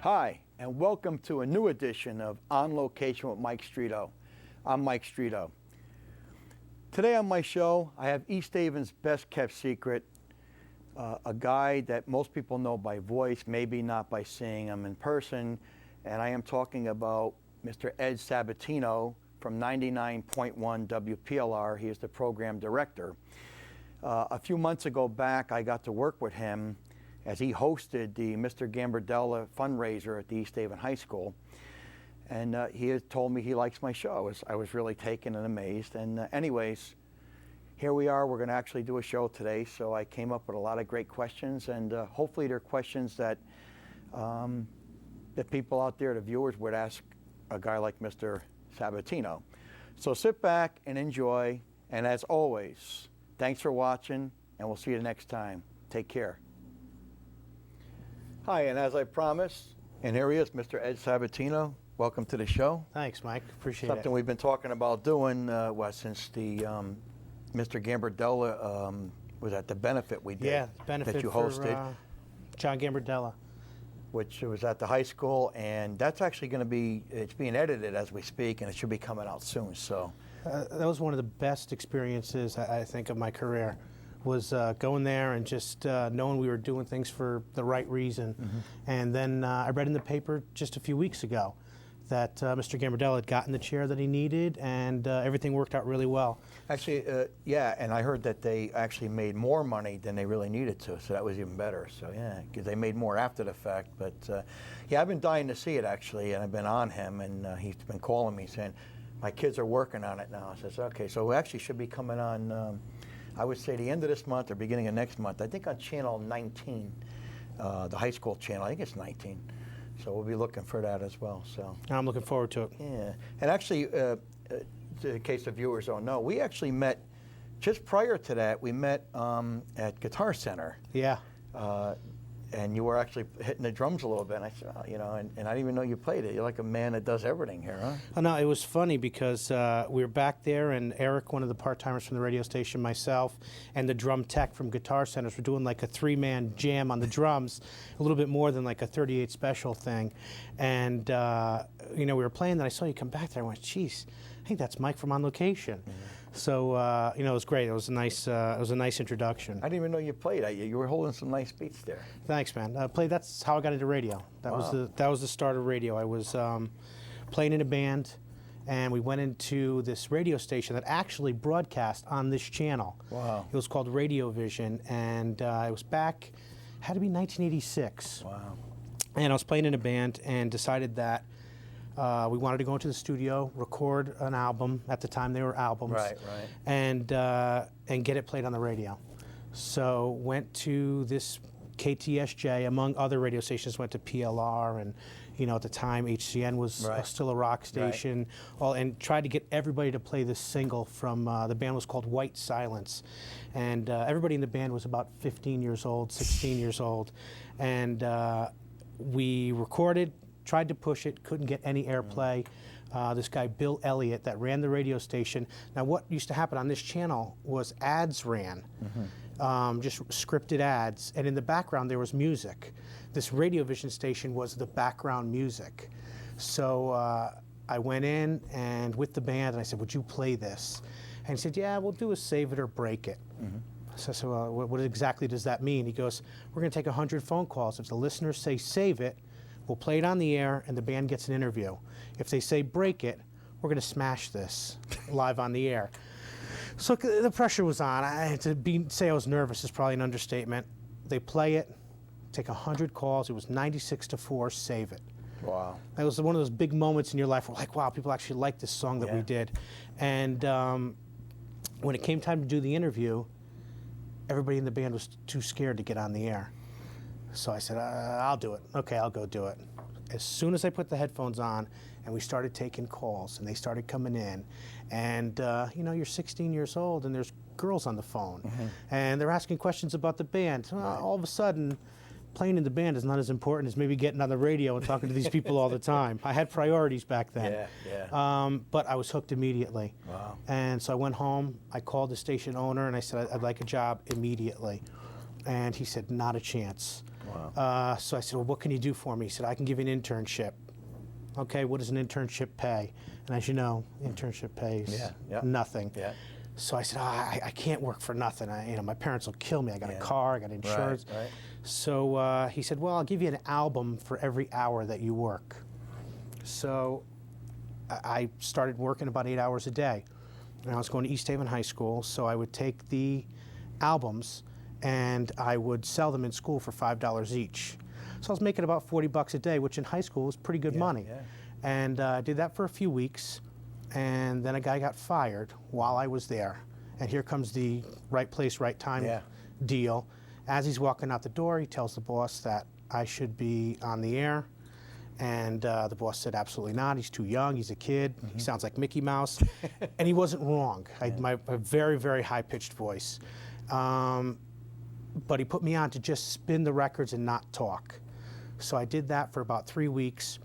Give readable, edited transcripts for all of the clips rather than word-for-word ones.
Hi, and welcome to a new edition of On Location with Mike Streeto. I'm Mike Streeto. Today on my show, I have East Haven's best kept secret, a guy that most people know by voice, maybe not by seeing him in person, and I am talking about Mr. Ed Sabatino from 99.1 WPLR. He is the program director. A few months ago back, I got to work with him as he hosted the Mr. Gambardella fundraiser at the East Haven High School. And he has told me he likes my show. I was really taken and amazed. And anyways, here we are. We're going to actually do a show today. So I came up with a lot of great questions, and hopefully they're questions that that people out there, the viewers, would ask a guy like Mr. Sabatino. So sit back and enjoy. And as always, thanks for watching, and we'll see you next time. Take care. Hi, and as I promised, and here he is, Mr. Ed Sabatino. Welcome to the show. Thanks, Mike. Appreciate it. Something we've been talking about doing since the Mr. Gambardella was at the benefit we did. Yeah, benefit that you hosted, for John Gambardella, which was at the high school, and that's actually going to be, it's being edited as we speak, and it should be coming out soon. So that was one of the best experiences I think of my career. Was going there and just knowing we were doing things for the right reason. Mm-hmm. And then I read in the paper just a few weeks ago that Mr. Gambardella had gotten the chair that he needed, and everything worked out really well. Actually, yeah, and I heard that they actually made more money than they really needed to, so that was even better. So yeah, because they made more after the fact. But yeah, I've been dying to see it actually, and I've been on him, and he's been calling me saying, my kids are working on it now. I says, okay, so we actually should be coming on, I would say the end of this month or beginning of next month. I think on channel 19, the high school channel. I think it's 19. So we'll be looking for that as well. So I'm looking forward to it. Yeah, and actually, in case the viewers don't know, we actually met just prior to that. We met at Guitar Center. Yeah. And you were actually hitting the drums a little bit. And I said, oh, you know, and I didn't even know you played it. You're like a man that does everything here, huh? Oh, no, it was funny because we were back there, and Eric, one of the part-timers from the radio station, myself, and the drum tech from Guitar Centers were doing like a three-man jam on the drums, a little bit more than like a 38 special thing. And, you know, we were playing, and I saw you come back there. I went, geez, I think that's Mike from On Location. Mm-hmm. So, you know, it was great. It was a nice introduction. I didn't even know you played. You were holding some nice beats there. Thanks, man. That's how I got into radio. That was the start of radio. I was playing in a band, and we went into this radio station that actually broadcast on this channel. Wow. It was called Radio Vision, and it was back, had to be 1986. Wow. And I was playing in a band and decided that we wanted to go into the studio, record an album. At the time, they were albums. Right. And get it played on the radio. So went to this KTSJ, among other radio stations, went to PLR, and, you know, at the time, HCN was still a rock station, and tried to get everybody to play this single from, the band was called White Silence. And everybody in the band was about 15 years old, 16 years old. And we recorded, tried to push it, couldn't get any airplay. This guy, Bill Elliott, that ran the radio station. Now, what used to happen on this channel was ads ran, just scripted ads, and in the background there was music. This Radio Vision station was the background music. So I went in and with the band, and I said, would you play this? And he said, yeah, we'll do a save it or break it. So I said, well, what exactly does that mean? He goes, we're going to take 100 phone calls. If the listeners say save it, we'll play it on the air, and the band gets an interview. If they say break it, we're going to smash this live on the air. So the pressure was on. Say I was nervous is probably an understatement. They play it, take 100 calls. It was 96-4, save it. Wow. That was one of those big moments in your life where, like, wow, people actually like this song that we did. And when it came time to do the interview, everybody in the band was too scared to get on the air. So I said, I'll do it. Okay, I'll go do it. As soon as I put the headphones on and we started taking calls and they started coming in, and you know, you're 16 years old and there's girls on the phone and they're asking questions about the band. All of a sudden, playing in the band is not as important as maybe getting on the radio and talking to these people all the time. I had priorities back then. But I was hooked immediately. Wow. And so I went home, I called the station owner and I said, I'd like a job immediately. And he said, not a chance. Wow. So I said, well, what can you do for me? He said, I can give you an internship. Okay, what does an internship pay? And as you know, internship pays nothing. Yeah. So I said, I can't work for nothing. My parents will kill me. I got a car, I got insurance. Right. So he said, well, I'll give you an album for every hour that you work. So I started working about 8 hours a day. And I was going to East Haven High School, so I would take the albums and I would sell them in school for $5 each. So I was making about $40 a day, which in high school was pretty good money. Yeah. And I did that for a few weeks, and then a guy got fired while I was there. And here comes the right place, right time deal. As he's walking out the door, he tells the boss that I should be on the air. And the boss said, absolutely not. He's too young. He's a kid. He sounds like Mickey Mouse. And he wasn't wrong. I had my very, very high-pitched voice. But he put me on to just spin the records and not talk. So I did that for about 3 weeks.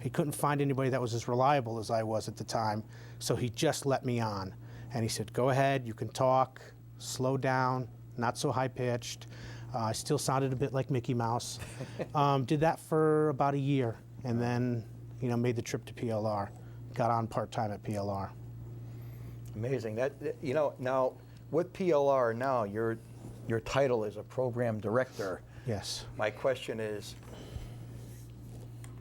He couldn't find anybody that was as reliable as I was at the time, so he just let me on. And he said, go ahead, you can talk, slow down, not so high-pitched. I still sounded a bit like Mickey Mouse. Did that for about a year, and then made the trip to PLR. Got on part-time at PLR. Amazing. Now with PLR now, your title is a program director. Yes. My question is,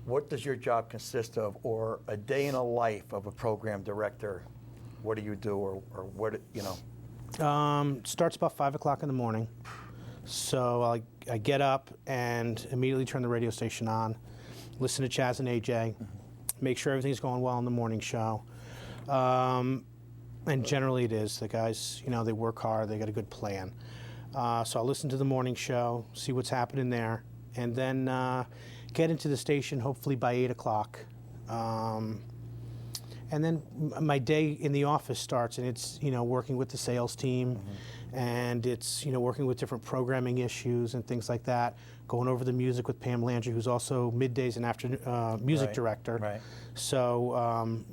what does your job consist of, or a day in a life of a program director? What do you do, or what, Starts about 5 o'clock in the morning. So I get up and immediately turn the radio station on, listen to Chaz and AJ, make sure everything's going well in the morning show. And generally it is. The guys, they work hard, they got a good plan. So I'll listen to the morning show, see what's happening there, and then get into the station hopefully by 8 o'clock. And then my day in the office starts, and it's working with the sales team, and it's working with different programming issues and things like that, going over the music with Pam Landry, who's also middays and afternoon music director. Right. So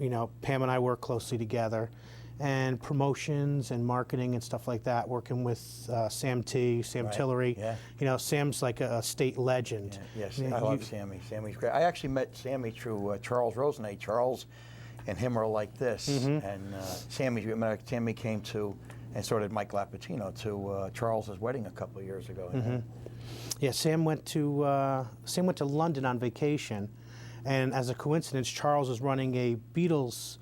Pam and I work closely together, and promotions and marketing and stuff like that, working with Sam Tillery. Yeah. Sam's like a state legend. Yeah. Yes, I love Sammy. Sammy's great. I actually met Sammy through Charles Rosenay. Charles and him are like this. And Sammy came to, and so did Mike Lapatino, to Charles's wedding a couple of years ago. Yeah, Sam went to London on vacation, and as a coincidence, Charles was running a Beatles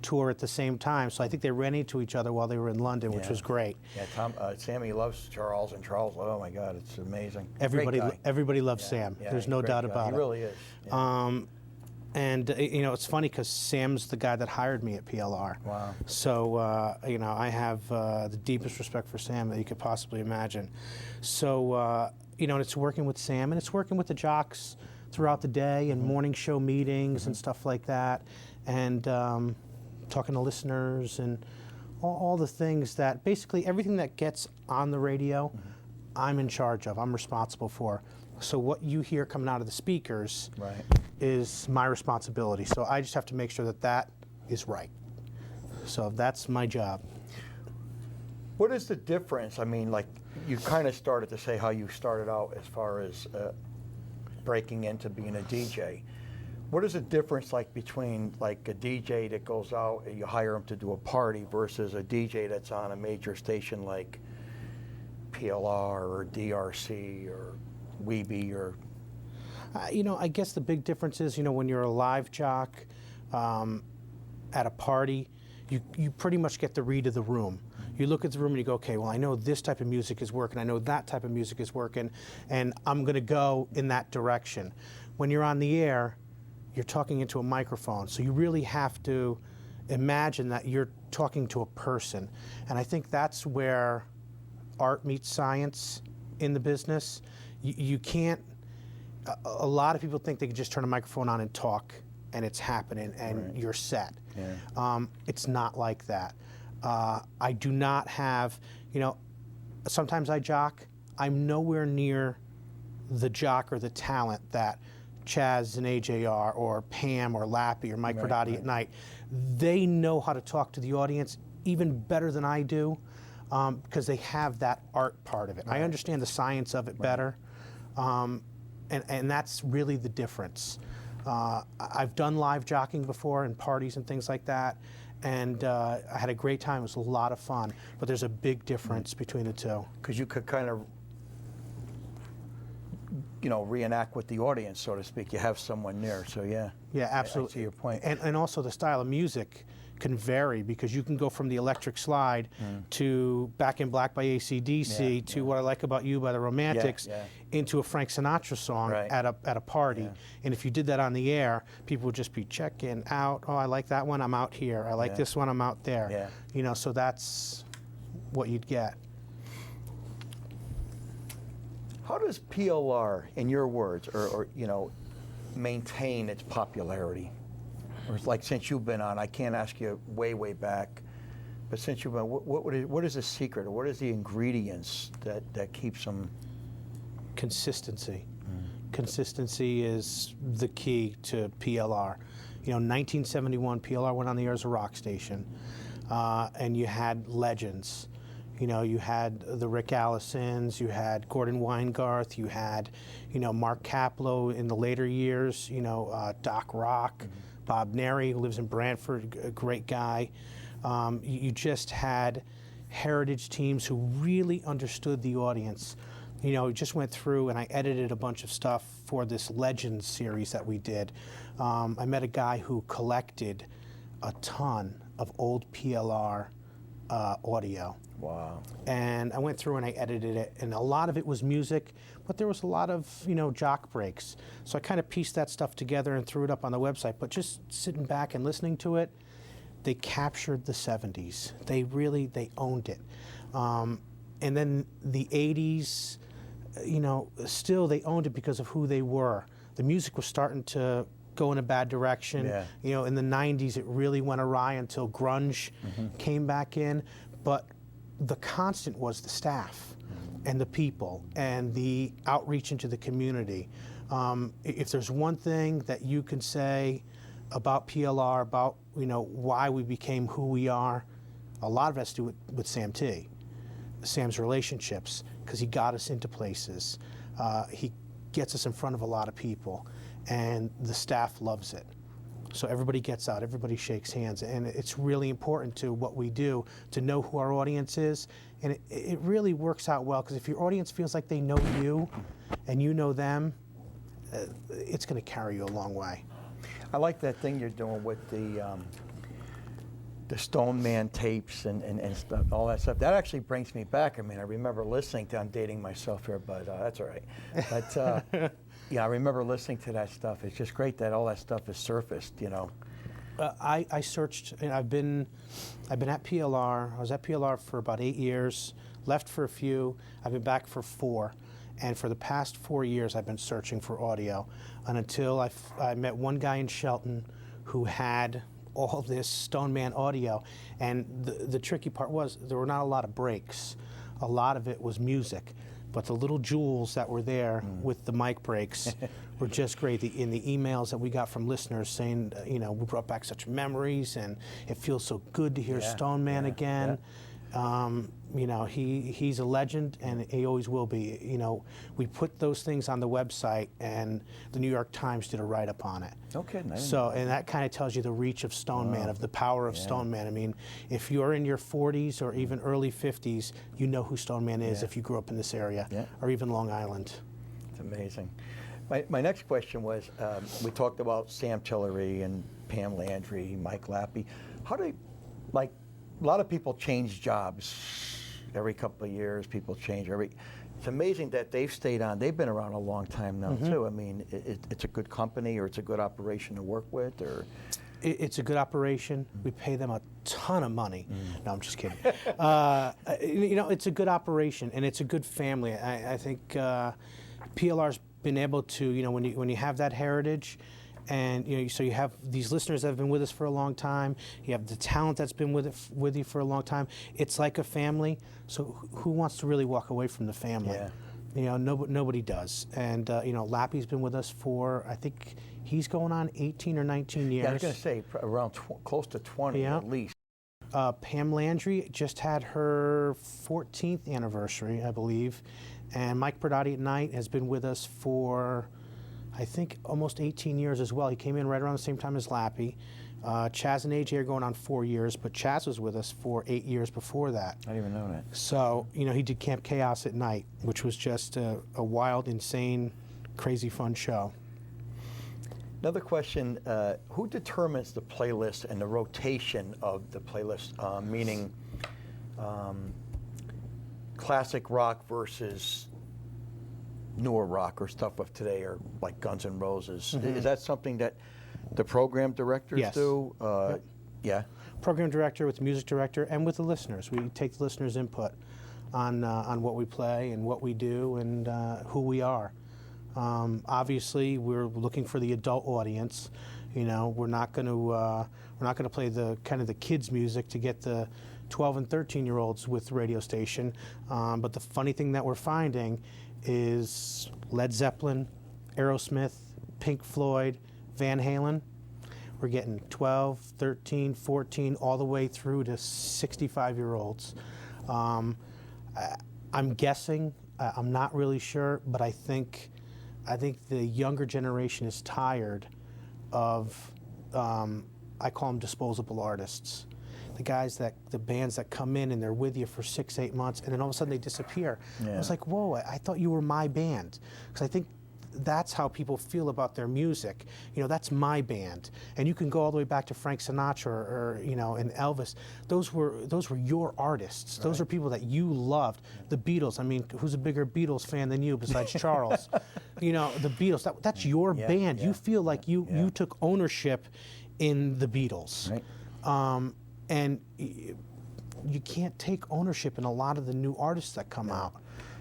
tour at the same time, so I think they ran into each other while they were in London, which was great. Yeah, Sammy loves Charles, and Charles, oh my God, it's amazing. Everybody loves Sam. There's no doubt about it. He really is. Yeah. And it's funny because Sam's the guy that hired me at PLR. Wow. So I have the deepest respect for Sam that you could possibly imagine. So and it's working with Sam, and it's working with the jocks throughout the day, and morning show meetings and stuff like that, and talking to listeners and all the things that basically everything that gets on the radio, I'm in charge of. I'm responsible for. So what you hear coming out of the speakers is my responsibility. So I just have to make sure that is right. So that's my job. What is the difference? I mean, like, you kind of started to say how you started out as far as breaking into being a DJ. What is the difference like between like a DJ that goes out and you hire him to do a party versus a DJ that's on a major station like PLR or DRC or Weeby or? I guess the big difference is, when you're a live jock at a party, you pretty much get the read of the room. You look at the room and you go, okay, well, I know this type of music is working, I know that type of music is working, and I'm going to go in that direction. When you're on the air, you're talking into a microphone, so you really have to imagine that you're talking to a person. And I think that's where art meets science in the business. You can't, a lot of people think they can just turn a microphone on and talk, and it's happening, and you're set. Yeah. It's not like that. I do not have, sometimes I jock. I'm nowhere near the jock or the talent that Chaz and AJ are, or Pam or Lappy or Mike Cordotti at night. They know how to talk to the audience even better than I do, because they have that art part of it. I understand the science of it better. And that's really the difference. I've done live jockeying before and parties and things like that, and I had a great time. It was a lot of fun, but there's a big difference between the two. Because you could kind of, reenact with the audience, so to speak. You have someone near, so yeah. Yeah, absolutely. I see your point. And also the style of music can vary, because you can go from the Electric Slide to Back in Black by AC/DC to What I Like About You by the Romantics into a Frank Sinatra song at a party. Yeah. And if you did that on the air, people would just be checking out. Oh, I like that one, I'm out here. I like this one, I'm out there. Yeah. So that's what you'd get. How does PLR, in your words, or maintain its popularity? Or it's like, since you've been on, I can't ask you way back, but since you've been, what is the secret, or what is the ingredients that keeps them? Consistency. Consistency is the key to PLR. 1971, PLR went on the air as a rock station, and you had legends. You had the Rick Allisons, you had Gordon Weingarth, you had, Mark Kaplow in the later years, Doc Rock, Bob Neri, who lives in Brantford, a great guy. You just had heritage teams who really understood the audience. Just went through, and I edited a bunch of stuff for this Legends series that we did. I met a guy who collected a ton of old PLR audio. Wow. And I went through and I edited it, and a lot of it was music, but there was a lot of, jock breaks. So I kind of pieced that stuff together and threw it up on the website. But just sitting back and listening to it, they captured the 70s. They owned it. And then the 80s, still they owned it because of who they were. The music was starting to go in a bad direction. Yeah. In the 90s, it really went awry until grunge came back in. But the constant was the staff and the people and the outreach into the community. If there's one thing that you can say about PLR, about why we became who we are, a lot of it has to do with Sam T. Sam's relationships, because he got us into places. He gets us in front of a lot of people, and the staff loves it. So everybody gets out, everybody shakes hands, and it's really important to what we do to know who our audience is, and it really works out well, because if your audience feels like they know you and you know them, it's going to carry you a long way. I like that thing you're doing with the Stone Man tapes and stuff, all that stuff. That actually brings me back. I mean, I remember listening to, I'm dating myself here, but that's all right. But yeah, I remember listening to that stuff. It's just great that all that stuff is surfaced, I searched, and I've been at PLR. I was at PLR for about 8 years, left for a few. I've been back for 4. And for the past 4 years, I've been searching for audio. And until I met one guy in Shelton who had all this Stone Man audio. And the tricky part was there were not a lot of breaks. A lot of it was music. But the little jewels that were there with the mic breaks were just great. In the emails that we got from listeners saying, we brought back such memories, and it feels so good to hear Stone Man again. Yeah. He's a legend, and he always will be. We put those things on the website, and the New York Times did a write-up on it. Okay. So, and that kind of tells you the reach of Stone Man, of the power of Stone Man. I mean, if you're in your 40s or even early 50s, you know who Stone Man is if you grew up in this area, or even Long Island. It's amazing. My next question was, we talked about Sam Tillery and Pam Landry, Mike Lappy. How do, a lot of people change jobs every couple of years. People change It's amazing that they've stayed on. They've been around a long time now too. I mean, it's a good company, or it's a good operation to work with, or. It's a good operation. We pay them a ton of money. No, I'm just kidding. It's a good operation, and it's a good family. I think PLR's been able to, when you have that heritage, and so you have these listeners that have been with us for a long time. You have the talent that's been with you for a long time. It's like a family. So who wants to really walk away from the family? Yeah. Nobody does. And Lappy's been with us for, I think he's going on 18 or 19 years. Yeah, I was going to say around close to 20 at least. Pam Landry just had her 14th anniversary, I believe. And Mike Berdotti at Night has been with us for I think, almost 18 years as well. He came in right around the same time as Lappy. Chaz and AJ are going on 4 years, but Chaz was with us for 8 years before that. I didn't even know that. So, he did Camp Chaos at night, which was just a wild, insane, crazy fun show. Another question, who determines the playlist and the rotation of the playlist, meaning classic rock versus newer rock or stuff of today, or like Guns N' Roses? Mm-hmm. Is that something that the program directors do? Yep. Yeah. Program director with the music director and with the listeners. We take the listeners' input on what we play and what we do and who we are. Obviously, we're looking for the adult audience. We're not going to play the kind of the kids' music to get the 12 and 13-year-olds with the radio station. But the funny thing that we're finding is Led Zeppelin, Aerosmith, Pink Floyd, Van Halen. We're getting 12, 13, 14, all the way through to 65-year-olds. I'm guessing. I'm not really sure, but I think the younger generation is tired of, I call them disposable artists. The bands that come in and they're with you for 6-8 months and then all of a sudden they disappear. Yeah. I was like, whoa, I thought you were my band. Because I think that's how people feel about their music. That's my band. And you can go all the way back to Frank Sinatra or and Elvis. Those were your artists. Right. Those are people that you loved. The Beatles. I mean, who's a bigger Beatles fan than you besides Charles? The Beatles. That's your band. Yeah. You feel like you took ownership in the Beatles. Right. And you can't take ownership in a lot of the new artists that come out.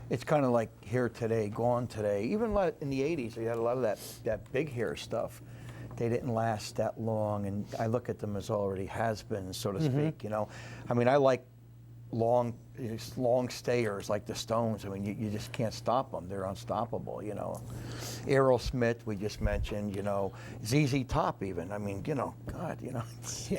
It's kind of like Here Today, Gone Today. Even in the 80s, we had a lot of that big hair stuff. They didn't last that long, and I look at them as already has-beens, so to speak. I mean, I like long stayers like the Stones. I mean, you just can't stop them. They're unstoppable, Aerosmith, we just mentioned, ZZ Top even. I mean, God. Yeah,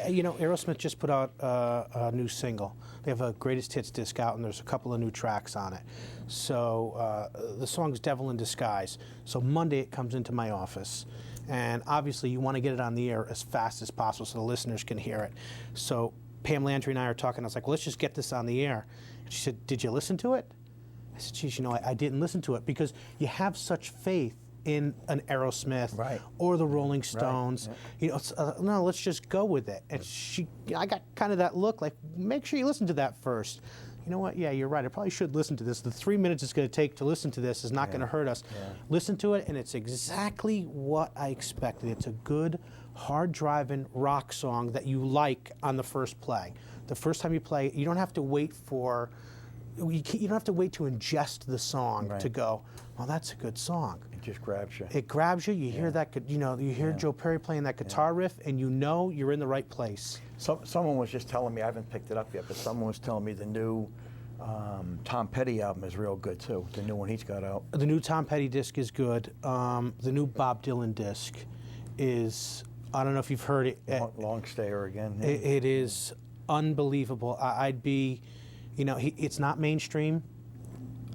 Aerosmith just put out a new single. They have a greatest hits disc out, and there's a couple of new tracks on it. So the song's Devil in Disguise. So Monday it comes into my office. And obviously you want to get it on the air as fast as possible so the listeners can hear it. So Pam Landry and I are talking. I was like, well, let's just get this on the air. And she said, did you listen to it? I said, geez, I didn't listen to it because you have such faith in an Aerosmith or the Rolling Stones. Right. No, let's just go with it. And I got kind of that look like, make sure you listen to that first. You know what? Yeah, you're right. I probably should listen to this. The 3 minutes it's going to take to listen to this is not going to hurt us. Yeah. Listen to it, and it's exactly what I expected. It's a good, hard-driving rock song that you like on the first play. The first time you play it, you don't have to wait you don't have to wait to ingest the song to go, well, that's a good song. It just grabs you. It grabs you. You hear that, you hear Joe Perry playing that guitar riff, and you're in the right place. Someone was just telling me, I haven't picked it up yet, but someone was telling me the new Tom Petty album is real good too. The new one he's got out. The new Tom Petty disc is good. The new Bob Dylan disc is, I don't know if you've heard it. Long Stayer again. Yeah. It is unbelievable. I'd be, it's not mainstream.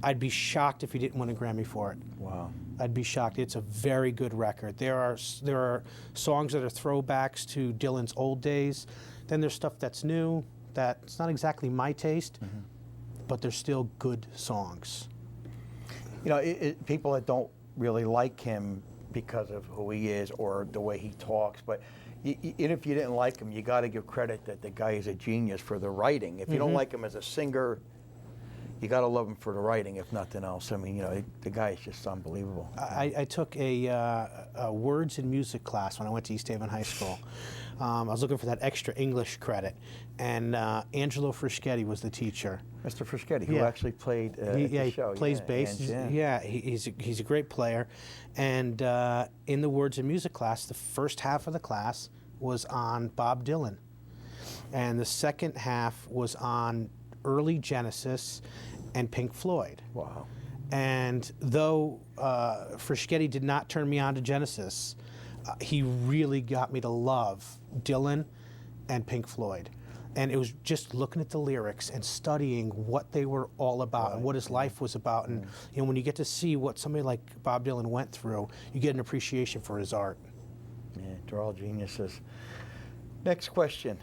I'd be shocked if he didn't win a Grammy for it. Wow. I'd be shocked. It's a very good record. There are songs that are throwbacks to Dylan's old days. Then there's stuff that's new that's not exactly my taste, but they're still good songs. People that don't really like him because of who he is or the way he talks, but even if you didn't like him, you got to give credit that the guy is a genius for the writing. If you don't like him as a singer, you got to love him for the writing, if nothing else. I mean, the guy is just unbelievable. I took a words and music class when I went to East Haven High School. I was looking for that extra English credit, and Angelo Frischetti was the teacher. Mr. Frischetti, who actually played the show. He plays bass. He's a great player. And in the words and music class, the first half of the class was on Bob Dylan, and the second half was on early Genesis and Pink Floyd. Wow. And though Frischetti did not turn me on to Genesis, he really got me to love Dylan and Pink Floyd. And it was just looking at the lyrics and studying what they were all about and what his life was about. And when you get to see what somebody like Bob Dylan went through, you get an appreciation for his art. Yeah, they're all geniuses. Next question.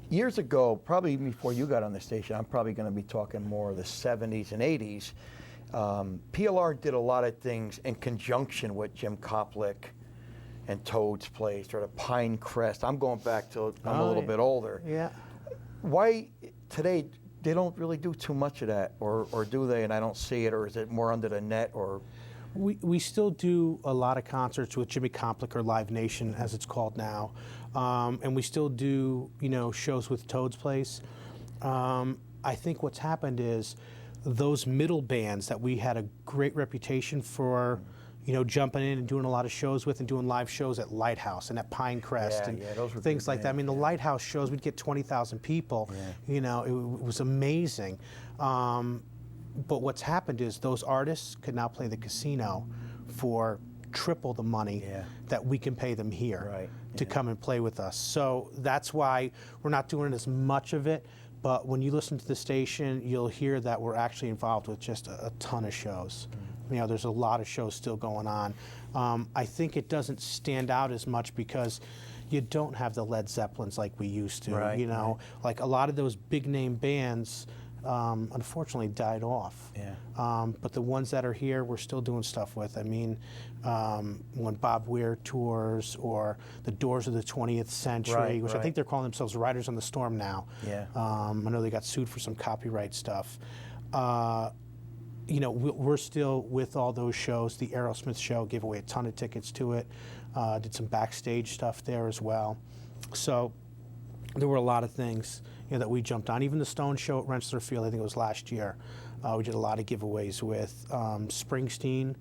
Years ago, probably even before you got on the station, I'm probably going to be talking more of the 70s and 80s. PLR did a lot of things in conjunction with Jim Koplik and Toad's Place, or the Pine Crest. I'm going back to I'm a little bit older. Yeah. Why today they don't really do too much of that, or do they? And I don't see it, or is it more under the net? Or we still do a lot of concerts with Jimmy Koplik, or Live Nation as it's called now, and we still do shows with Toad's Place. I think what's happened is those middle bands that we had a great reputation for. Jumping in and doing a lot of shows with, and doing live shows at Lighthouse and at Pine Crest and those were things good, like that. I mean, the Lighthouse shows, we'd get 20,000 people. It was amazing. But what's happened is those artists could now play the casino for triple the money that we can pay them here to come and play with us. So that's why we're not doing as much of it. But when you listen to the station, you'll hear that we're actually involved with just a ton of shows. There's a lot of shows still going on. I think it doesn't stand out as much because you don't have the Led Zeppelins like we used to. Like a lot of those big name bands, unfortunately, died off. But the ones that are here, we're still doing stuff with. I mean, when Bob Weir tours, or the Doors of the 20th Century, which I think they're calling themselves Riders on the Storm now. I know they got sued for some copyright stuff. We're still with all those shows. The Aerosmith show, gave away a ton of tickets to it. Did some backstage stuff there as well. So there were a lot of things that we jumped on. Even the Stone show at Rensselaer Field, I think it was last year. We did a lot of giveaways with Springsteen.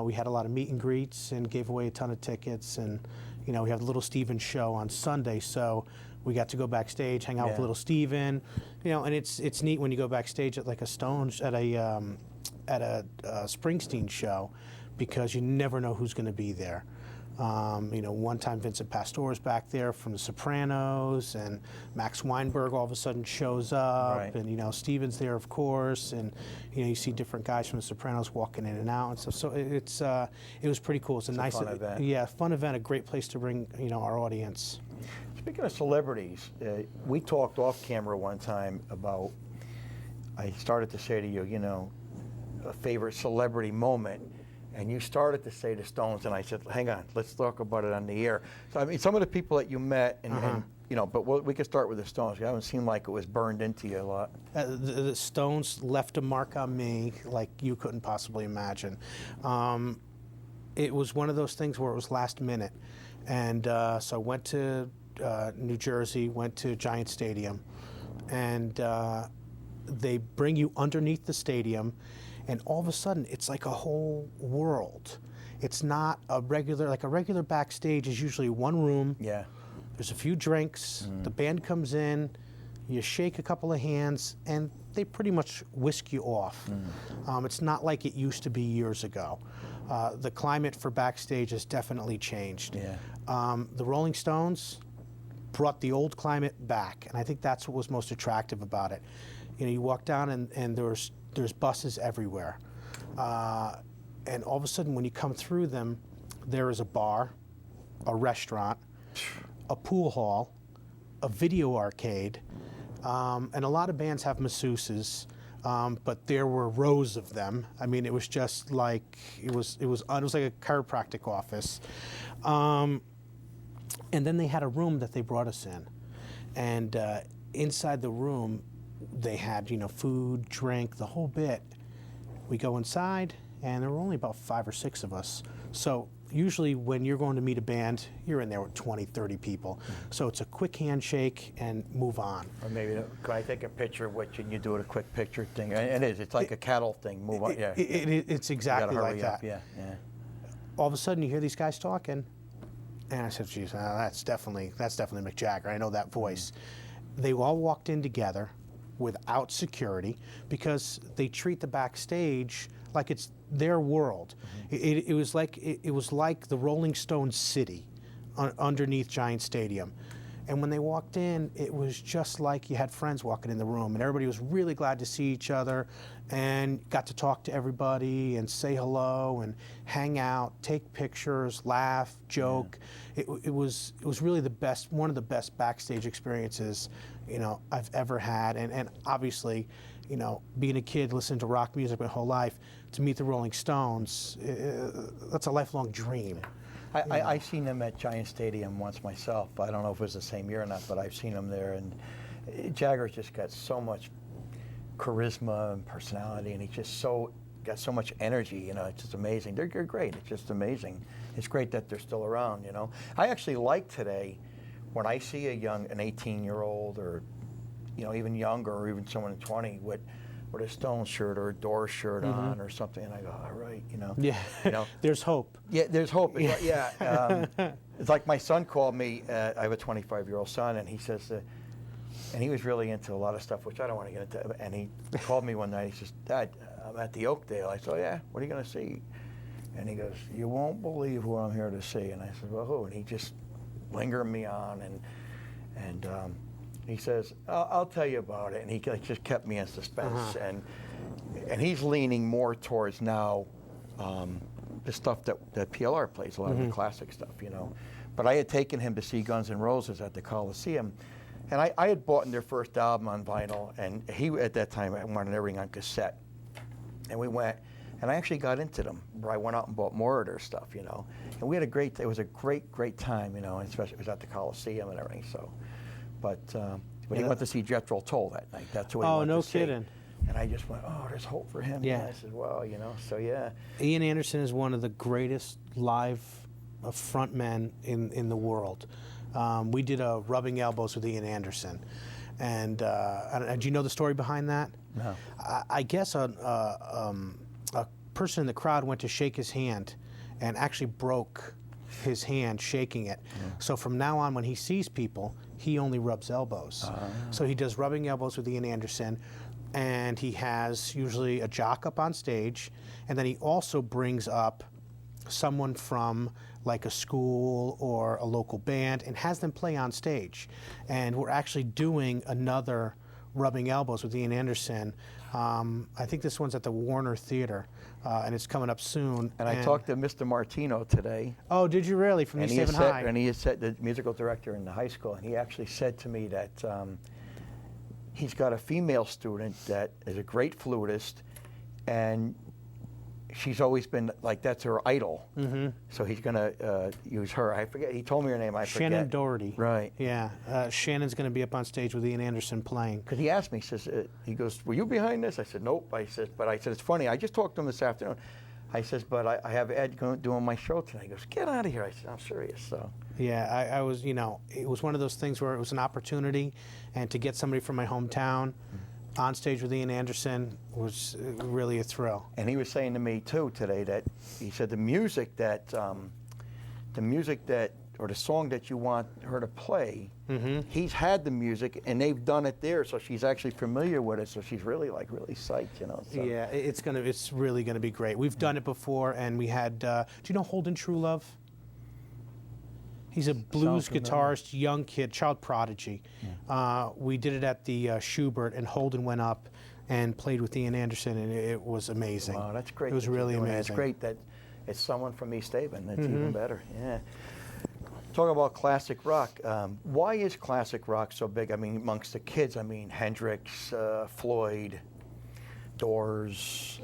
We had a lot of meet and greets and gave away a ton of tickets. And we have the Little Steven show on Sunday, so we got to go backstage, hang out with Little Steven, and it's neat when you go backstage at like a Stones at a Springsteen show, because you never know who's going to be there. One time Vincent Pastore's back there from The Sopranos, and Max Weinberg all of a sudden shows up, and Steven's there, of course, and you see different guys from The Sopranos walking in and out and stuff. So it was pretty cool. It's a nice fun event. Fun event, a great place to bring our audience. Speaking of celebrities, we talked off camera one time about, I started to say to you, a favorite celebrity moment, and you started to say the Stones, and I said, hang on, let's talk about it on the air. So, I mean, some of the people that you met, and but we could start with the Stones. You haven't seemed like it was burned into you a lot. The Stones left a mark on me like you couldn't possibly imagine. It was one of those things where it was last minute. And so I went to New Jersey, went to Giant Stadium, and they bring you underneath the stadium, and all of a sudden it's like a whole world. It's not a regular backstage is usually one room. There's a few drinks, the band comes in, you shake a couple of hands, and they pretty much whisk you off. It's not like it used to be years ago. The climate for backstage has definitely changed. The Rolling Stones brought the old climate back, and I think that's what was most attractive about it. You walk down and there's buses everywhere, and all of a sudden when you come through them, there is a bar, a restaurant, a pool hall, a video arcade, and a lot of bands have masseuses. But there were rows of them. I mean, it was just like it was like a chiropractic office. And then they had a room that they brought us in, and inside the room, they had food, drink, the whole bit. We go inside, and there were only about 5 or 6 of us. So usually when you're going to meet a band, you're in there with 20, 30 people. So it's a quick handshake and move on. Or maybe, can I take a picture of what you do it a quick picture thing? It is. It's like a cattle thing. Move on. It's exactly like that. Yeah. All of a sudden, you hear these guys talking, and I said, "Geez, that's definitely Mick Jagger. I know that voice." They all walked in together, without security, because they treat the backstage like it's their world. It was like the Rolling Stones city underneath Giant Stadium. And when they walked in, it was just like you had friends walking in the room, and everybody was really glad to see each other and got to talk to everybody and say hello and hang out, take pictures, laugh, joke. Yeah. It was really the best, one of the best backstage experiences, you know, I've ever had. And obviously, you know, being a kid, listening to rock music my whole life, to meet the Rolling Stones, that's a lifelong dream. I seen them at Giant Stadium once myself. I don't know if it was the same year or not, but I've seen them there. And Jagger's just got so much charisma and personality, and he's just got so much energy. You know, it's just amazing. They're great. It's just amazing. It's great that they're still around. You know, I actually like today when I see an 18-year-old or, you know, even younger, or even someone 20 with a Stone shirt or a Doors shirt on or something, and I go, all right, you know. Yeah, you know, there's hope. Yeah, there's hope. Yeah, it's like my son called me. I have a 25-year-old son, and he says, and he was really into a lot of stuff, which I don't want to get into. And he called me one night. He says, Dad, I'm at the Oakdale. I said, oh, yeah, what are you going to see? And he goes, you won't believe who I'm here to see. And I said, well, who? And he just lingered me on, and he says, I'll tell you about it. And he just kept me in suspense. And he's leaning more towards now the stuff that PLR plays, a lot of the classic stuff, you know. But I had taken him to see Guns N' Roses at the Coliseum. And I had bought their first album on vinyl. And he, at that time, wanted everything on cassette. And we went, and I actually got into them, where I went out and bought more of their stuff, you know. And we had it was a great time, you know, and especially it was at the Coliseum and everything, so. But he went to see Jethro Tull that night. That's who he went to see. Oh, no kidding. And I just went, oh, there's hope for him. Yeah. And I said, well, you know, so yeah. Ian Anderson is one of the greatest live frontmen in the world. We did a Rubbing Elbows with Ian Anderson. And do you know the story behind that? No. I guess a person in the crowd went to shake his hand and actually broke his hand shaking it. So from now on, when he sees people, he only rubs elbows. So he does Rubbing Elbows with Ian Anderson, and he has usually a jock up on stage, and then he also brings up someone from like a school or a local band and has them play on stage. And we're actually doing another Rubbing Elbows with Ian Anderson. I think this one's at the Warner Theater, and it's coming up soon. And I talked to Mr. Martino today. Oh, did you really? From East Haven High? And he has said, the musical director in the high school, and he actually said to me that he's got a female student that is a great flutist, and she's always been like, that's her idol. So he's going to use her. I forget. He told me her name. I forget. Shannon Doherty. Right. Yeah. Shannon's going to be up on stage with Ian Anderson playing. Because he asked me, he says, he goes, were you behind this? I said, nope. I said, it's funny. I just talked to him this afternoon. I says, but I have Ed doing my show tonight. He goes, get out of here. I said, I'm serious. So. Yeah, I was, you know, it was one of those things where it was an opportunity, and to get somebody from my hometown on stage with Ian Anderson was really a thrill. And he was saying to me too today that he said the music that, or the song that you want her to play, he's had the music and they've done it there, so she's actually familiar with it. So she's really psyched, you know. So. Yeah, it's really gonna be great. We've done it before, and we had. Do you know Holden Truelove? He's a blues guitarist, young kid, child prodigy. We did it at the Schubert, and Holden went up and played with Ian Anderson, and it was amazing. Wow, that's great. It was really amazing. It's great that it's someone from East Haven. That's even better. Yeah. Talk about classic rock. Why is classic rock so big? I mean, amongst the kids. I mean, Hendrix, Floyd, Doors.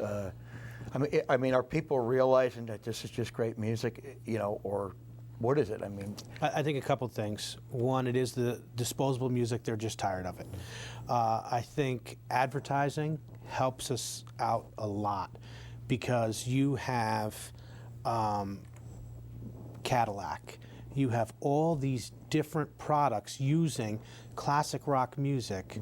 I mean, are people realizing that this is just great music? You know, or what is it? I mean, I think a couple things. One, it is the disposable music. They're just tired of it. I think advertising helps us out a lot, because you have Cadillac. You have all these different products using classic rock music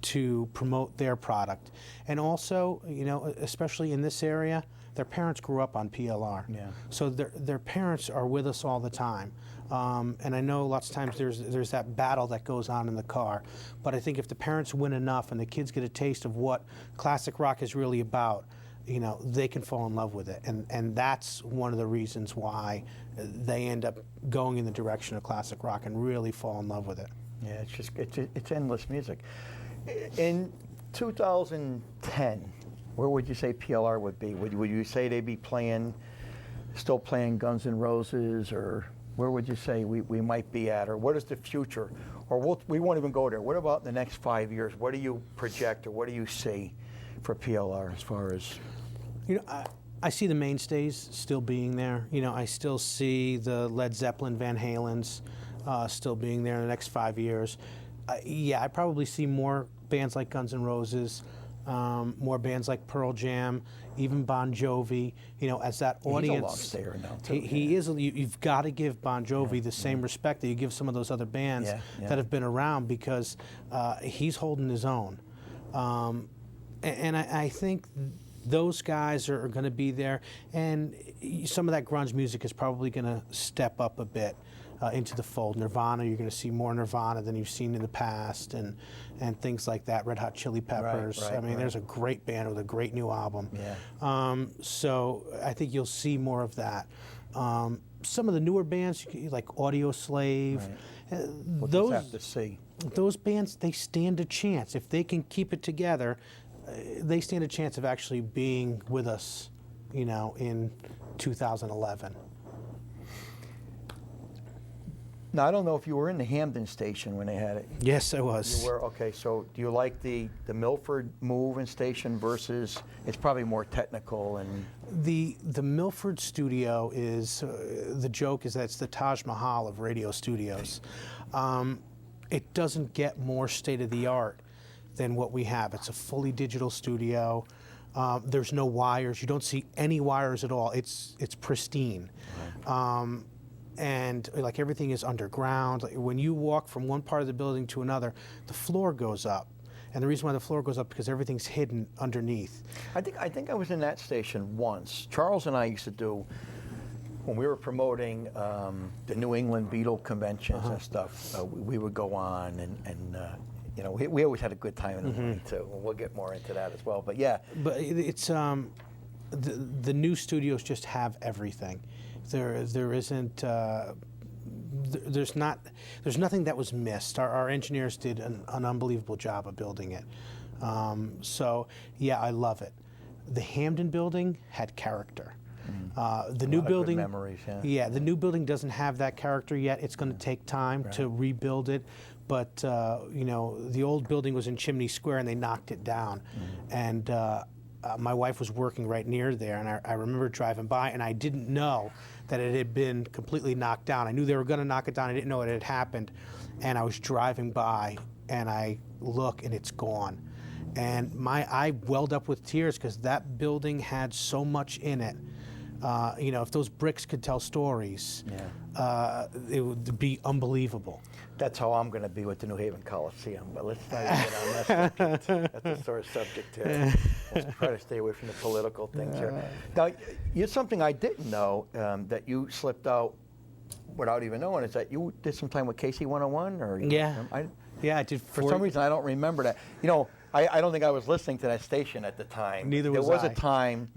to promote their product. And also, you know, especially in this area, their parents grew up on PLR. Yeah. So their parents are with us all the time. And I know lots of times there's that battle that goes on in the car. But I think if the parents win enough and the kids get a taste of what classic rock is really about, you know, they can fall in love with it. And that's one of the reasons why they end up going in the direction of classic rock and really fall in love with it. Yeah, it's just, it's endless music. In 2010, where would you say PLR would be? Would you say they'd be still playing Guns N' Roses, or where would you say we might be at, or what is the future? Or we won't even go there. What about the next 5 years? What do you project, or what do you see for PLR as far as? You know, I see the mainstays still being there. You know, I still see the Led Zeppelin, Van Halen's still being there in the next 5 years. Yeah, I probably see more bands like Guns N' Roses, more bands like Pearl Jam, even Bon Jovi. You know, as that audience. He's a long stayer now too. He is. You've got to give Bon Jovi the same respect that you give some of those other bands that have been around, because he's holding his own. And I think those guys are going to be there, and some of that grunge music is probably going to step up a bit into the fold. Nirvana, you're going to see more Nirvana than you've seen in the past, and things like that. Red Hot Chili Peppers. I mean, there's a great band with a great new album. Yeah. So I think you'll see more of that. Some of the newer bands, like Audio Slave, We'll those just have to see. Those bands, they stand a chance if they can keep it together. They stand a chance of actually being with us, you know, in 2011. Now, I don't know if you were in the Hamden station when they had it. Yes, I was. You were? Okay, so do you like the Milford move and station versus, it's probably more technical and... The Milford studio is, the joke is that it's the Taj Mahal of radio studios. It doesn't get more state-of-the-art than what we have. It's a fully digital studio. There's no wires. You don't see any wires at all. It's pristine. And like everything is underground. Like when you walk from one part of the building to another, the floor goes up. And the reason why the floor goes up because everything's hidden underneath. I think I was in that station once. Charles and I used to do, when we were promoting the New England Beatle conventions and stuff, we would go on and you know, we always had a good time in the morning too. We'll get more into that as well. But yeah. But it's the new studios just have everything. There isn't. There's nothing that was missed. Our engineers did an unbelievable job of building it. So yeah, I love it. The Hamden building had character. The new building, memories, the new building doesn't have that character yet. It's going to take time to rebuild it. But you know, the old building was in Chimney Square, and they knocked it down. And my wife was working right near there, and I remember driving by, and I didn't know that it had been completely knocked down. I knew they were going to knock it down. I didn't know it had happened. And I was driving by, and I look, and it's gone. And I welled up with tears because that building had so much in it. You know, if those bricks could tell stories, it would be unbelievable. That's how I'm going to be with the New Haven Coliseum. But let's not even get on that subject. That's a sore subject here. Let's try to stay away from the political things here. Now, something I didn't know that you slipped out without even knowing is that you did some time with KC 101, or I did. For some reason, I don't remember that. You know, I don't think I was listening to that station at the time. Neither was I. There was a time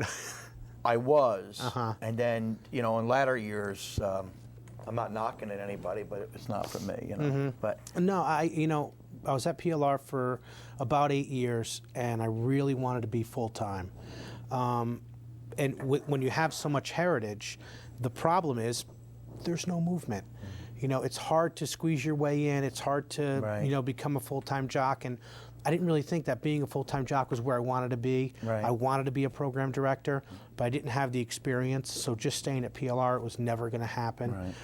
I was, and then, you know, in latter years, I'm not knocking at anybody, but it's not for me, you know. But no, I was at PLR for about 8 years, and I really wanted to be full time. And when you have so much heritage, the problem is there's no movement. You know, it's hard to squeeze your way in. It's hard to you know, become a full-time jock, and I didn't really think that being a full-time jock was where I wanted to be. I wanted to be a program director, but I didn't have the experience, so just staying at PLR, it was never going to happen.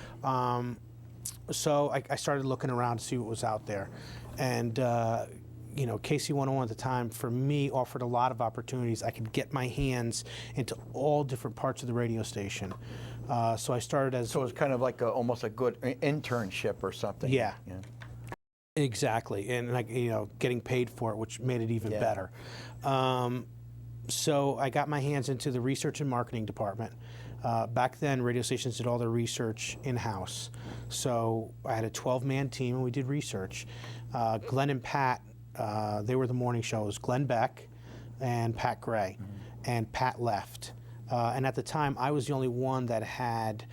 So I started looking around to see what was out there. And, you know, KC 101 at the time, for me, offered a lot of opportunities. I could get my hands into all different parts of the radio station. So I started as... So it was kind of like almost a good internship or something. Yeah. Exactly, and like, you know, getting paid for it, which made it even better. So I got my hands into the research and marketing department. Back then, radio stations did all their research in-house. So I had a 12-man team, and we did research. Glenn and Pat, they were the morning shows. Glenn Beck and Pat Gray. and Pat left. And at the time, I was the only one that had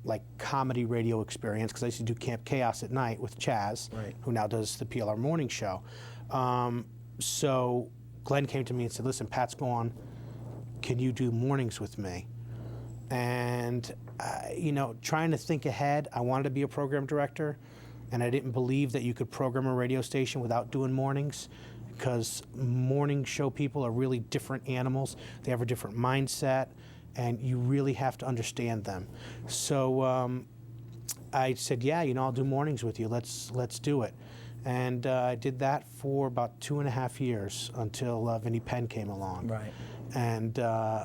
like comedy radio experience, because I used to do Camp Chaos at night with Chaz, who now does the PLR morning show. So Glenn came to me and said, listen, Pat's gone. Can you do mornings with me? And, you know, trying to think ahead, I wanted to be a program director, and I didn't believe that you could program a radio station without doing mornings, because morning show people are really different animals. They have a different mindset, and you really have to understand them. So I said, yeah, you know, I'll do mornings with you. Let's do it. And I did that for about 2.5 years until Vinnie Penn came along. Right. And,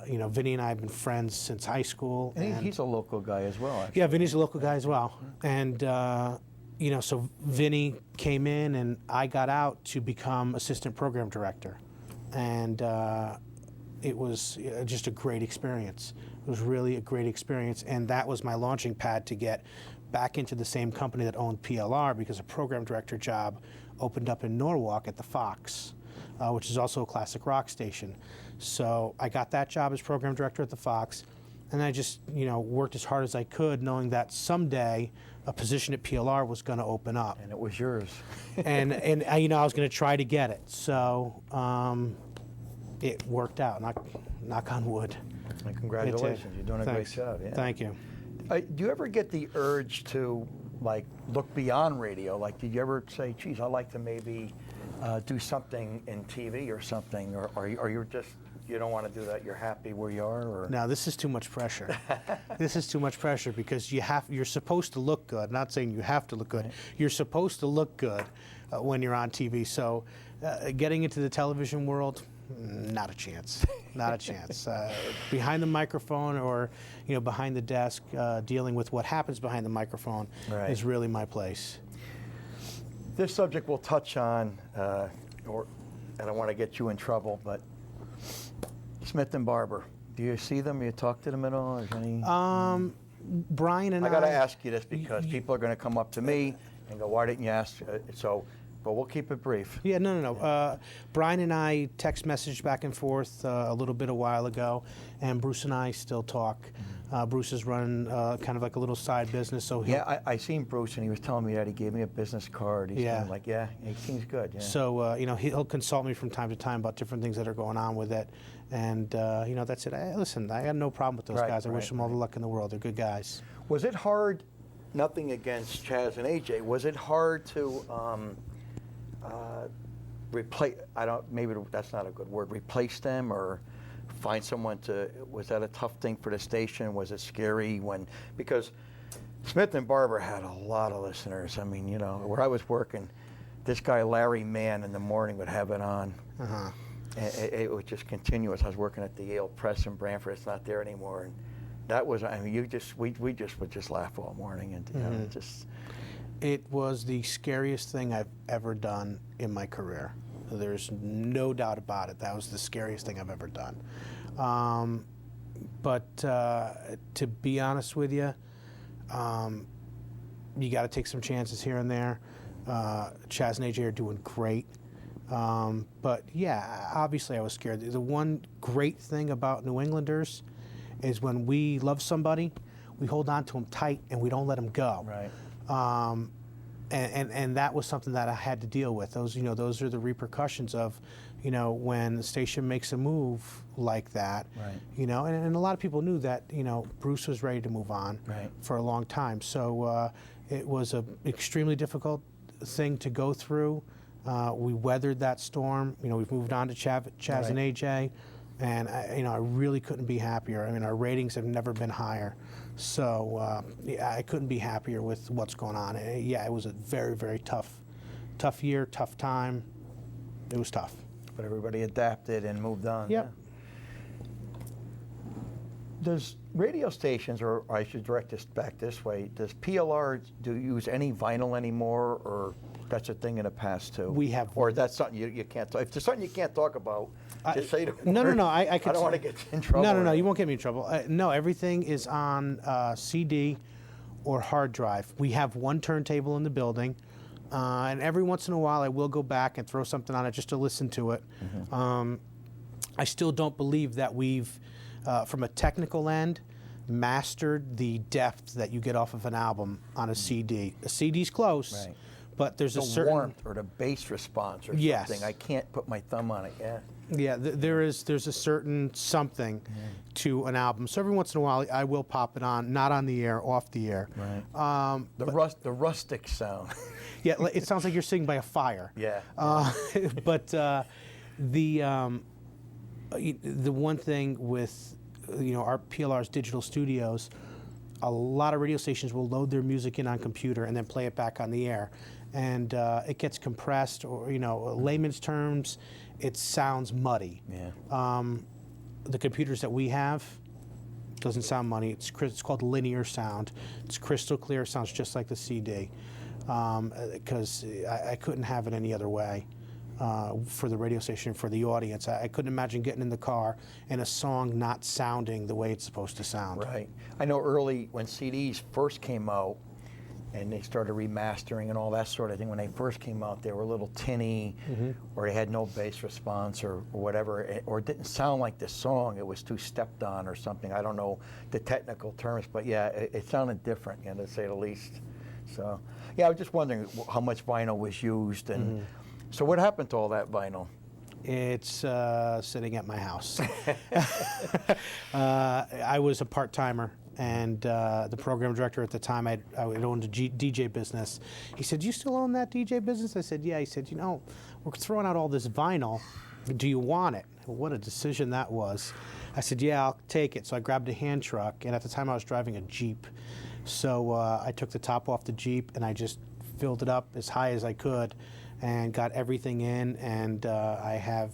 you know, Vinnie and I have been friends since high school. And he's a local guy as well, actually. Yeah, Vinnie's a local guy as well. And, you know, so Vinnie came in and I got out to become assistant program director. And it was just a great experience. It was really a great experience. And that was my launching pad to get back into the same company that owned PLR, because a program director job opened up in Norwalk at the Fox, which is also a classic rock station. So I got that job as program director at the Fox, and I just, you know, worked as hard as I could, knowing that someday a position at PLR was going to open up. And it was yours. and you know, I was going to try to get it. So it worked out. Knock on wood. And congratulations, you're doing a great job. Yeah. Thank you. Do you ever get the urge to, like, look beyond radio? Like, did you ever say, geez, I'd like to maybe do something in TV or something? Or you're just, you don't want to do that, you're happy where you are? Or? No, this is too much pressure. This is too much pressure, because you're supposed to look good. I'm not saying you have to look good. Right. You're supposed to look good when you're on TV. So getting into the television world, not a chance. Not a chance. Behind the microphone, or, you know, behind the desk, dealing with what happens behind the microphone is really my place. This subject we'll touch on, I don't want to get you in trouble, but Smith and Barber. Do you see them? You talk to them at all? Is any? Brian and I got to ask you this, because people are going to come up to me and go, "Why didn't you ask?" But we'll keep it brief. Yeah, no. Brian and I text messaged back and forth a little bit a while ago, and Bruce and I still talk. Bruce is running kind of like a little side business. So I seen Bruce, and he was telling me that he gave me a business card. He's like, yeah, he seems good. Yeah. So you know, he'll consult me from time to time about different things that are going on with it, and you know, that's it. Listen, I got no problem with those guys. I wish them all the luck in the world. They're good guys. Was it hard? Nothing against Chaz and AJ. Was it hard to replace? Maybe that's not a good word. Replace them, or find someone to? Was that a tough thing for the station? Was it scary because Smith and Barber had a lot of listeners. I mean, you know, where I was working, this guy Larry Mann in the morning would have it on. It was just continuous. I was working at the Yale Press in Branford. It's not there anymore, and that was. I mean, we just would just laugh all morning, and you know, just. It was the scariest thing I've ever done in my career. There's no doubt about it. That was the scariest thing I've ever done. But to be honest with you, you got to take some chances here and there. Chaz and AJ are doing great. But yeah, obviously I was scared. The one great thing about New Englanders is when we love somebody, we hold on to them tight and we don't let them go. Right. And that was something that I had to deal with. Those are the repercussions of, you know, when the station makes a move like that. Right. You know, and a lot of people knew that, you know, Bruce was ready to move on for a long time. So it was an extremely difficult thing to go through. We weathered that storm. You know, we've moved on to Chaz and AJ, and I really couldn't be happier. I mean, our ratings have never been higher. So I couldn't be happier with what's going on. Yeah, it was a very, very tough year, tough time. It was tough. But everybody adapted and moved on. Yep. Yeah. Does radio stations, or I should direct this back this way, does PLR use any vinyl anymore, or that's a thing in the past too? We have. Or that's something you can't talk. If there's something you can't talk about, just say the word. No. I don't want to get in trouble. No. You won't get me in trouble. No, everything is on CD or hard drive. We have one turntable in the building, and every once in a while I will go back and throw something on it just to listen to it. I still don't believe that we've, from a technical end, mastered the depth that you get off of an album on a CD. A CD's close, Right. but there's The a certain warmth or the bass response or Yes. something. I can't put my thumb on it. Yeah. Yeah, there's a certain something to an album. So every once in a while, I will pop it on, not on the air, off the air. Right. The rustic sound. Yeah, it sounds like you're sitting by a fire. Yeah. But the one thing with our PLR's digital studios, a lot of radio stations will load their music in on computer and then play it back on the air, and it gets compressed, or layman's terms, it sounds muddy. Yeah. The computers that we have doesn't sound muddy. It's called linear sound. It's crystal clear. Sounds just like the CD. Because I couldn't have it any other way for the radio station, for the audience. I couldn't imagine getting in the car and a song not sounding the way it's supposed to sound. Right. I know early when CDs first came out and they started remastering and all that sort of thing, when they first came out, they were a little tinny, or they had no bass response or whatever, or it didn't sound like the song. It was too stepped on or something. I don't know the technical terms, but yeah, it sounded different, to say the least. So, yeah, I was just wondering how much vinyl was used, and so what happened to all that vinyl? It's sitting at my house. I was a part-timer, and the program director at the time, I owned a DJ business. He said, "You still own that DJ business?" I said, "Yeah." He said, "We're throwing out all this vinyl. Do you want it?" What a decision that was. I said, "Yeah, I'll take it." So I grabbed a hand truck, and at the time I was driving a Jeep. So I took the top off the Jeep and I just filled it up as high as I could and got everything in, and I have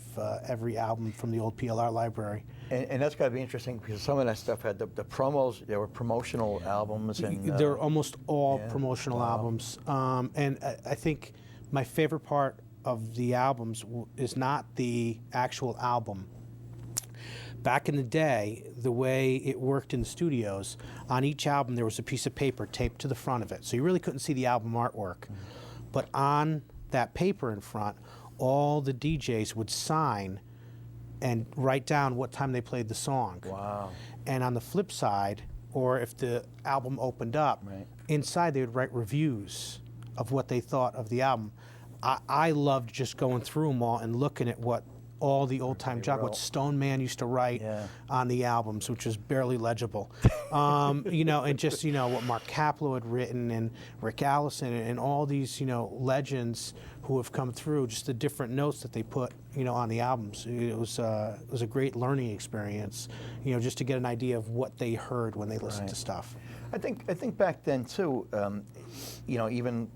every album from the old PLR library. And that's got to be interesting because some of that stuff had the promos. There were promotional albums, and They're almost all promotional albums. And I think my favorite part of the albums is not the actual album. Back in the day, the way it worked in the studios, on each album there was a piece of paper taped to the front of it, so you really couldn't see the album artwork. But on that paper in front, all the DJs would sign and write down what time they played the song. Wow. And on the flip side, or if the album opened up, inside they would write reviews of what they thought of the album. I loved just going through them all and looking at what all the old-time junk, what Stone Man used to write on the albums, which was barely legible. And just, what Mark Caplow had written, and Rick Allison, and all these, legends who have come through, just the different notes that they put, on the albums. It was a great learning experience, just to get an idea of what they heard when they listened to stuff. I think back then, too, even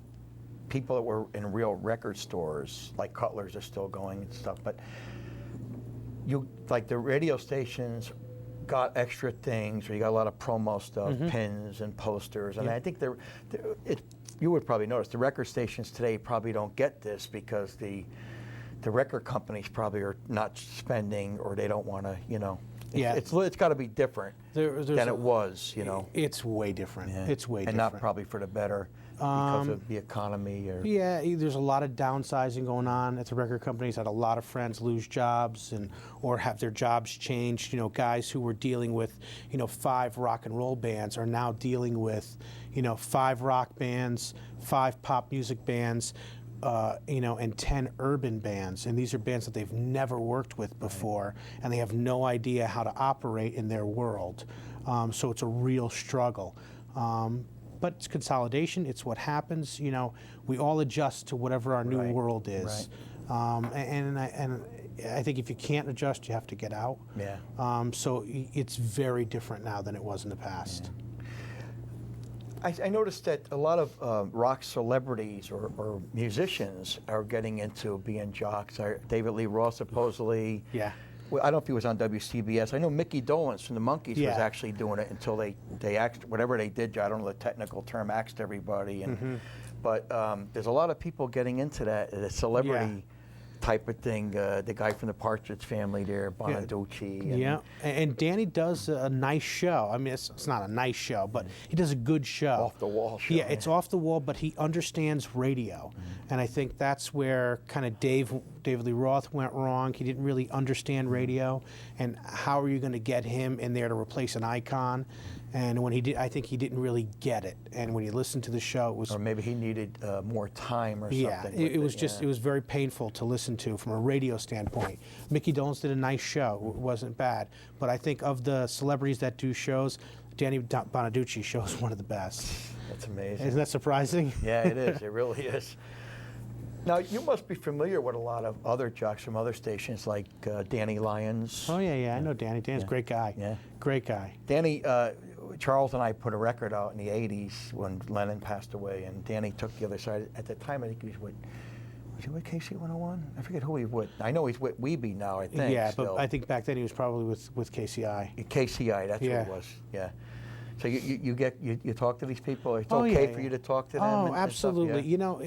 people that were in real record stores, like Cutler's, are still going and stuff, but the radio stations got extra things, or you got a lot of promo stuff, pins and posters, and I think you would probably notice the record stations today probably don't get this because the record companies probably are not spending, or they don't want to, it's got to be different than it was, It's way different. Yeah. It's way and different. not probably for the better because of the economy. Yeah, there's a lot of downsizing going on at the record companies. Had a lot of friends lose jobs or have their jobs changed. Guys who were dealing with 5 rock and roll bands are now dealing with 5 rock bands, 5 pop music bands, and 10 urban bands. And these are bands that they've never worked with before, and they have no idea how to operate in their world. So it's a real struggle. But it's consolidation. It's what happens. We all adjust to whatever our new world is. And I think if you can't adjust, you have to get out. Yeah. So it's very different now than it was in the past. I noticed that a lot of rock celebrities or musicians are getting into being jocks. David Lee Roth supposedly. Yeah. Well, I don't know if he was on WCBS. I know Mickey Dolenz from the Monkees was actually doing it until they axed, whatever they did. I don't know the technical term, axed everybody. But there's a lot of people getting into that, the celebrity type of thing. The guy from the Partridge Family there, Bonaducci. And Danny does a nice show. I mean, it's not a nice show, but he does a good show. Off the wall show. Yeah, it's off the wall, but he understands radio. And I think that's where kind of Dave David Lee Roth went wrong. He didn't really understand radio, and how are you going to get him in there to replace an icon? And when he did, I think he didn't really get it. And when he listened to the show, it was, or maybe he needed more time or yeah, something. it was just, it was very painful to listen to from a radio standpoint. Mickey Dolenz did a nice show. It wasn't bad. But I think of the celebrities that do shows, Danny Bonaducci's show is one of the best. That's amazing. Isn't that surprising? Yeah, it is. It really is. Now, you must be familiar with a lot of other jocks from other stations, like Danny Lyons. Oh, yeah, I know Danny. Danny's a great guy. Yeah. Great guy. Danny, Charles and I put a record out in the 80s when Lennon passed away, and Danny took the other side. At the time, I think he was with KC 101? I forget who he was with. I know he's with Weeby now, I think. Yeah, still. but I think back then he was probably with KCI. KCI, that's what it was, yeah. So you talk to these people? It's okay for you to talk to them? Oh, and absolutely. stuff, yeah? You know,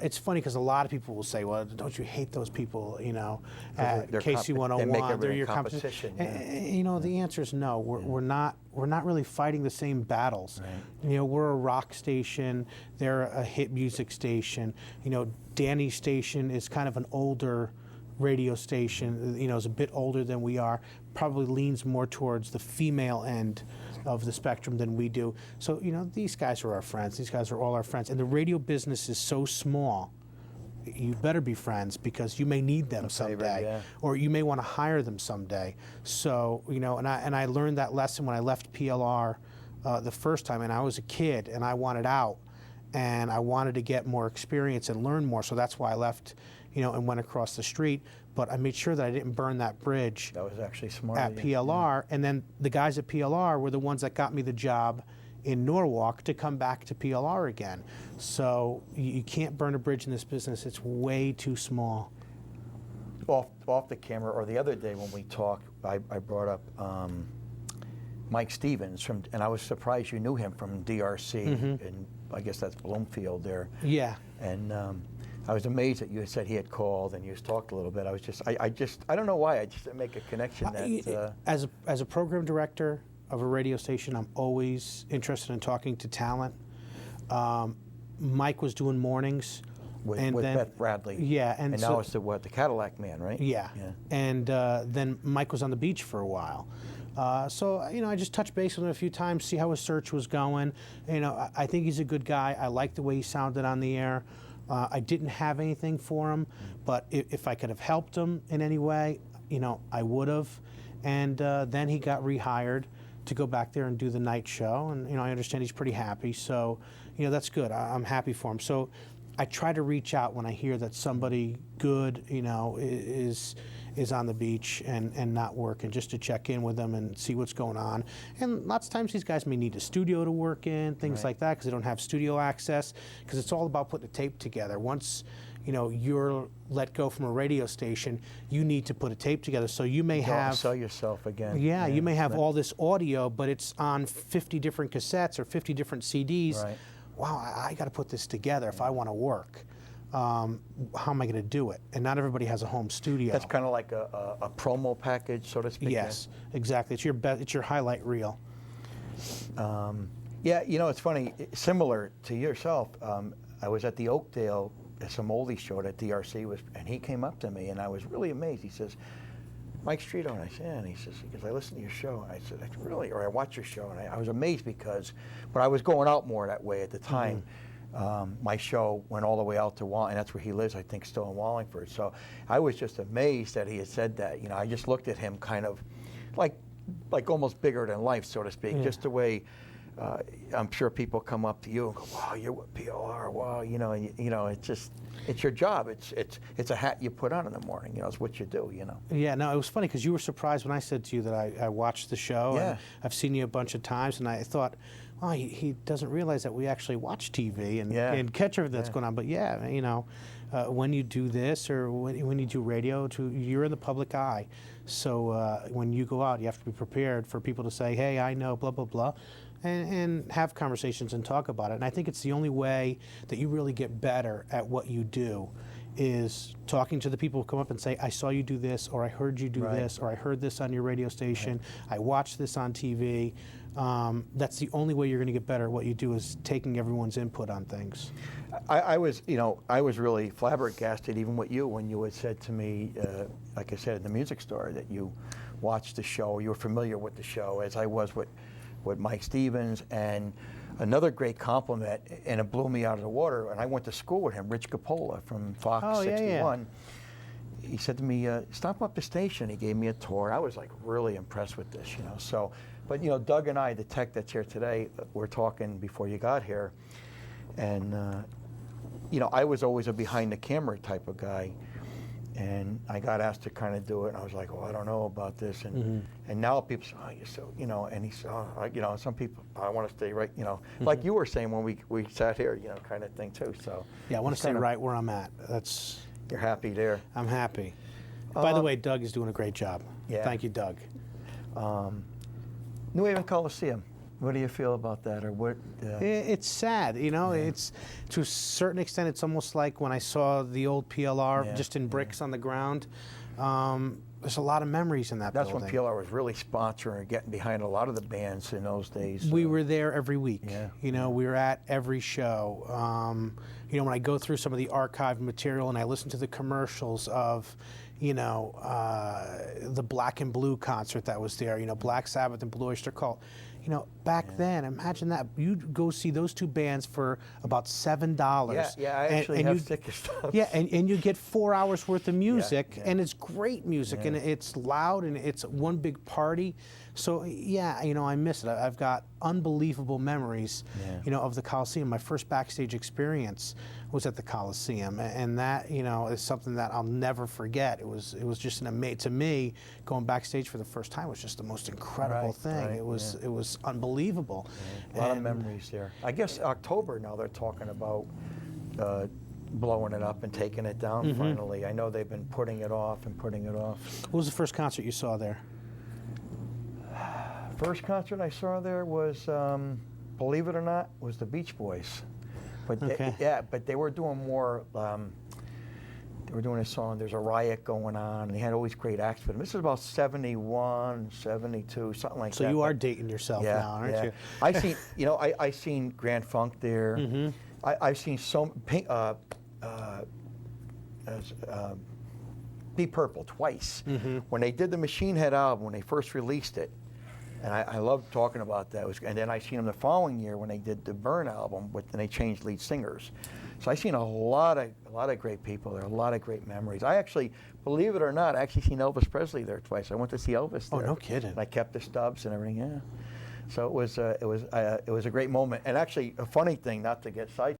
it's funny because a lot of people will say, well, don't you hate those people, you know, at KC 101, they're your competition. You know, the answer is no. We're not really fighting the same battles. Right. You know, we're a rock station, they're a hit music station. You know, Danny's station is kind of an older radio station, you know, is a bit older than we are, probably leans more towards the female end of the spectrum than we do. So, you know, these guys are our friends. These guys are all our friends. And the radio business is so small, you better be friends because you may need them someday, or you may want to hire them someday. So, you know, and I learned that lesson when I left PLR the first time, and I was a kid and I wanted out and I wanted to get more experience and learn more. So that's why I left, you know, and went across the street. But I made sure that I didn't burn that bridge. That was actually smart at PLR. And then the guys at PLR were the ones that got me the job in Norwalk to come back to PLR again. So you can't burn a bridge in this business. It's way too small. Off the camera, or the other day when we talked, I brought up Mike Stevens, and I was surprised you knew him from DRC, and I guess that's Bloomfield there. Yeah. And I was amazed that you had said he had called and you just talked a little bit. I don't know why, I just didn't make a connection that... As a program director of a radio station, I'm always interested in talking to talent. Mike was doing mornings. With Beth Bradley. Yeah. And now it's the Cadillac Man, right? Yeah. And then Mike was on the beach for a while. So, you know, I just touched base with him a few times, see how his search was going. You know, I think he's a good guy. I like the way he sounded on the air. I didn't have anything for him, but if I could have helped him in any way, you know, I would have. And then he got rehired to go back there and do the night show. And, you know, I understand he's pretty happy. So, you know, that's good. I'm happy for him. So I try to reach out when I hear that somebody good, you know, is on the beach and not working, just to check in with them and see what's going on. And lots of times these guys may need a studio to work in, things like that, because they don't have studio access, because it's all about putting a tape together. Once, you know, you're let go from a radio station, you need to put a tape together. So you may have... sell yourself again. Yeah, you may have all this audio, but it's on 50 different cassettes or 50 different CDs. Right. Wow, I got to put this together if I want to work. How am I going to do it? And not everybody has a home studio. That's kind of like a promo package, so to speak. Yes, exactly. It's your highlight reel. Yeah, you know, it's funny. Similar to yourself, I was at the Oakdale, some oldies show at DRC, and he came up to me, and I was really amazed. He says, "Mike Streeto," and I said, yeah. And he says, "I listen to your show." And I said, "Really?" Or I watch your show, and I was amazed because, but I was going out more that way at the time. My show went all the way out to Wallingford, and that's where he lives, I think, still in Wallingford. So I was just amazed that he had said that. You know, I just looked at him kind of like almost bigger than life, so to speak, just the way I'm sure people come up to you and go, "Wow, you're with PLR, wow," you know, it's your job. It's a hat you put on in the morning, you know, it's what you do, you know. Yeah, no, it was funny because you were surprised when I said to you that I watched the show. Yeah. And I've seen you a bunch of times, and I thought, oh, he doesn't realize that we actually watch TV and catch everything that's going on. But yeah, you know, when you do this or when you do radio, you're in the public eye. So when you go out, you have to be prepared for people to say, "Hey, I know, blah, blah, blah," and have conversations and talk about it. And I think it's the only way that you really get better at what you do is talking to the people who come up and say, "I saw you do this," or "I heard you do this," or "I heard this on your radio station," "I watched this on TV." that's the only way you're going to get better at what you do, is taking everyone's input on things. I was really flabbergasted even with you when you had said to me, like I said in the music store, that you watched the show, you were familiar with the show, as I was with Mike Stevens. And another great compliment, and it blew me out of the water, and I went to school with him, Rich Coppola from Fox 61. Yeah. He said to me, stop up the station. He gave me a tour. I was like really impressed with this, So, but Doug and I, the tech that's here today, we're talking before you got here, and I was always a behind the camera type of guy, and I got asked to kind of do it, and I was like, I don't know about this, and and now people say, oh, you're so, and he said, oh, some people, I want to stay right, like you were saying when we sat here, kind of thing too. So yeah, I want to stay right where I'm at. You're happy there. I'm happy. By the way, Doug is doing a great job. Yeah. Thank you, Doug. New Haven Coliseum. What do you feel about that, or what? It's sad, It's, to a certain extent, it's almost like when I saw the old PLR just in bricks on the ground. There's a lot of memories in that building. That's when PLR was really sponsoring and getting behind a lot of the bands in those days. We were there every week. Yeah. We were at every show. When I go through some of the archived material and I listen to the commercials of, the Black and Blue concert that was there, Black Sabbath and Blue Oyster Cult. Back then, imagine that. You'd go see those two bands for about $7. Yeah, I actually have sticker stubs. Yeah, and you get 4 hours worth of music, and it's great music, and it's loud, and it's one big party. So, I miss it. I've got unbelievable memories, of the Coliseum. My first backstage experience was at the Coliseum, and that, is something that I'll never forget. It was just to me, going backstage for the first time was just the most incredible thing. It was unbelievable. Yeah. A lot of memories there. I guess October now they're talking about blowing it up and taking it down finally. I know they've been putting it off. What was the first concert you saw there? First concert I saw there was, believe it or not, was the Beach Boys. But but they were doing more. They were doing a song. There's a riot going on, and they had always great acts. But this is about 71, 72, something like that. So you are dating yourself now, aren't you? I seen, I seen Grand Funk there. I've seen Deep Purple twice. When they did the Machine Head album, when they first released it. And I love talking about that. And then I seen them the following year when they did the Burn album, and they changed lead singers. So I seen a lot of great people there, a lot of great memories. I actually, believe it or not, I actually seen Elvis Presley there twice. I went to see Elvis there. Oh, no kidding! And I kept the stubs and everything. Yeah. So it was a great moment. And actually, a funny thing, not to get sidetracked.